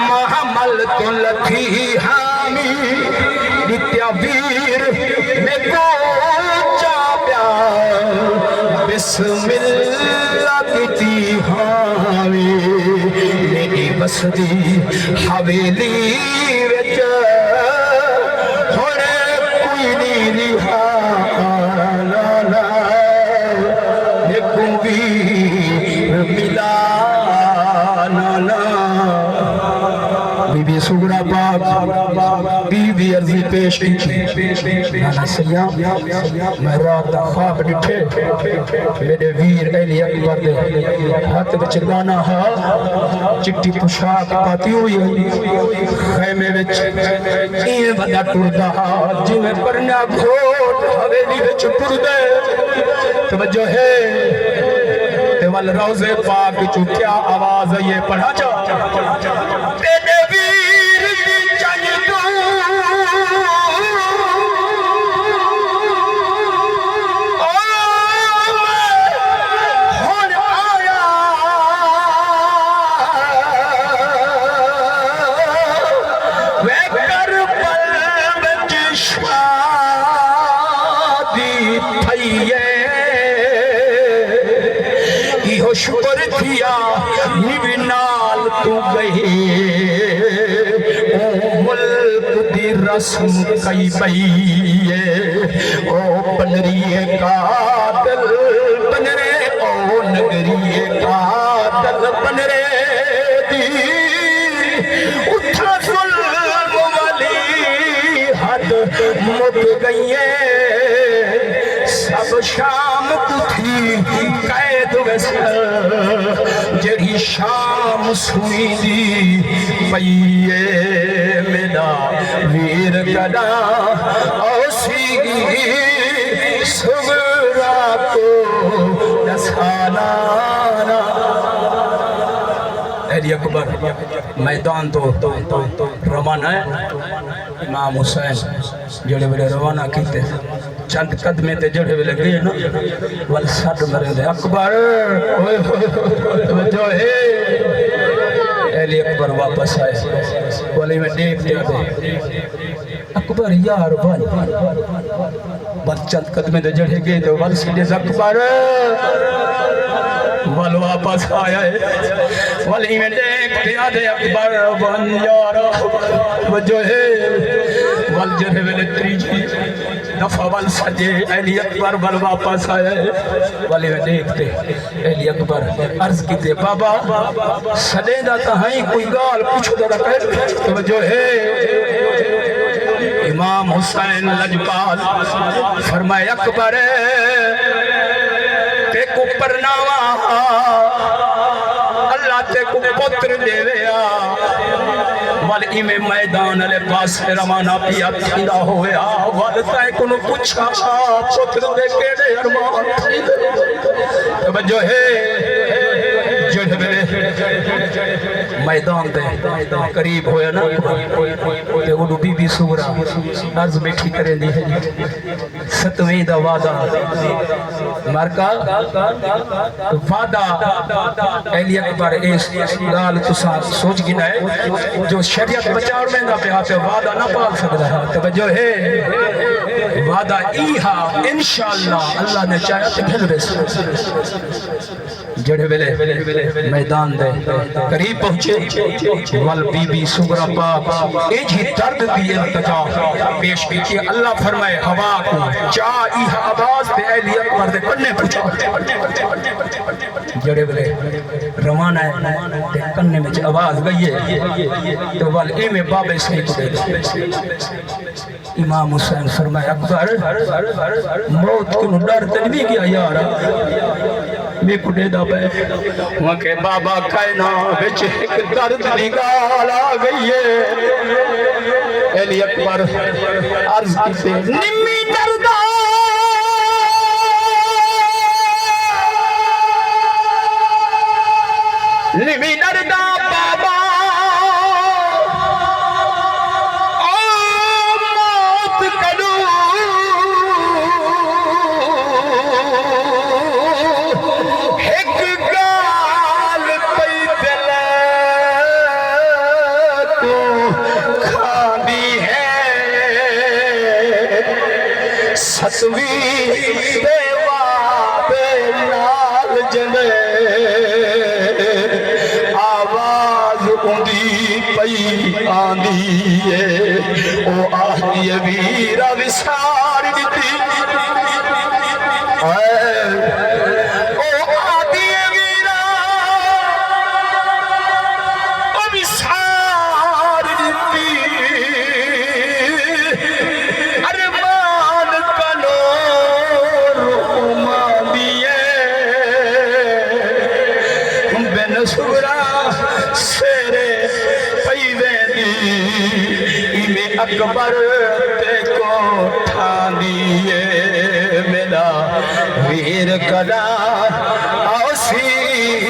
محمل تو لکھی حامی نتیا ویر میں کو چاپیا بسم اللہ کتی حامی میری بسدی حویلی وچ ہونے کوئی نہیں رہا لالا نیکوں بھی ملا لالا بی بی سگرہ پاک بی بی عرضی پیش کی نانا سیام میں رات دا خواب ڈٹھے میرے ویر علی اکبر دے ہاتھ بچ گانا ہا چٹی پوشاک پاتی ہوئی خیمے بچ این بدا ٹردا ہا جی میں پرنا گھوٹ حویلی بچ ٹر دے توجہ ہے تیوال روزے پاک چو کیا آواز ہے یہ پڑھا جا تیرے ویر دی چاہیے شکر کیا نبی نال تو گئی او ملک دی رسم کئی بئیے او پنریے قاتل پنرے او نگریے قاتل پنرے دی اٹھا ظلم والی حد مک گئیے سب شام کو تھی قید ویسا جڑی شام سوئی دی پئیے میرا ویر گدا اوسی سگرا کو نسانا علی اکبر میدان تو روانہ ہے امام حسین جڑے بڑے روانہ کیتے چند قدمے تے جڑے بلے گئے نا والسد مرے دے اکبر جو ہے علی اکبر واپس آئے والی میں دیکھ دیا دے اکبر یار بل چند قدمے تے جڑے گئے تو والسد اکبر وال واپس آیا ہے والی میں دیکھ دیا دے اکبر بن یارا جو ہے وال جڑے بلے تریجی دفعہ وال سجے علی اکبر وال واپس آیا ہے والی میں دیکھتے علی اکبر عرض کیتے بابا سدے دا تہائیں کوئی گال پوچھو دا رکھے تو جو ہے امام حسین لجپال فرمائے اکبر تے کو پرناوا اللہ تے کو پتر دے ویا والی میں میدان علی پاس روانہ پیا تھیرا ہویا والدہ کنو پوچھا پتر دے کیڑے ارمان تھی جو ہے جڑ میدان دے قریب ہویا نا تے انہوں بی بی سورا عرض بیٹھی کرے دی ہے ستویں دا وعدہ مرکا وعدہ علی اکبر اس گال تسا سوچ گنا ہے جو شریعت بچاؤ میں نہ پہ آتے وعدہ نہ پال سکتا ہے توجہ ہے وعدہ ایہا انشاءاللہ اللہ نے چاہیا تو پھر بس جڑے ویلے میدان دے قریب پہنچے وال بی بی سگرہ پاک ایج ہی درد دی التجا پیش کی اللہ فرمائے ہوا کو چاہی آواز دے علی اکبر دے کنے پہنچا جڑے ویلے روانہ ہے کنے میں آواز گئی ہے تو وال اے میں بابے سے کو دے امام حسین فرمائے اکبر موت کنو ڈر تنبی کیا یارا میں کو دے دا بے وہاں کے بابا کائنا بچ ایک درد نگال آ گئی ہے علی اکبر عرض کیتے نمی دردہ نمی دردہ بابا ستویں دے نال جنے آواز اندی پئی آندی ہے او آہدی ویرا وسار دیتی او آہدی ویرا او وسار دیتی ارمان کنور امان دیئے بن سورا سیرے پیوے دی میں اکبر تے کو ٹھان دیئے میرا ویر کلا آسی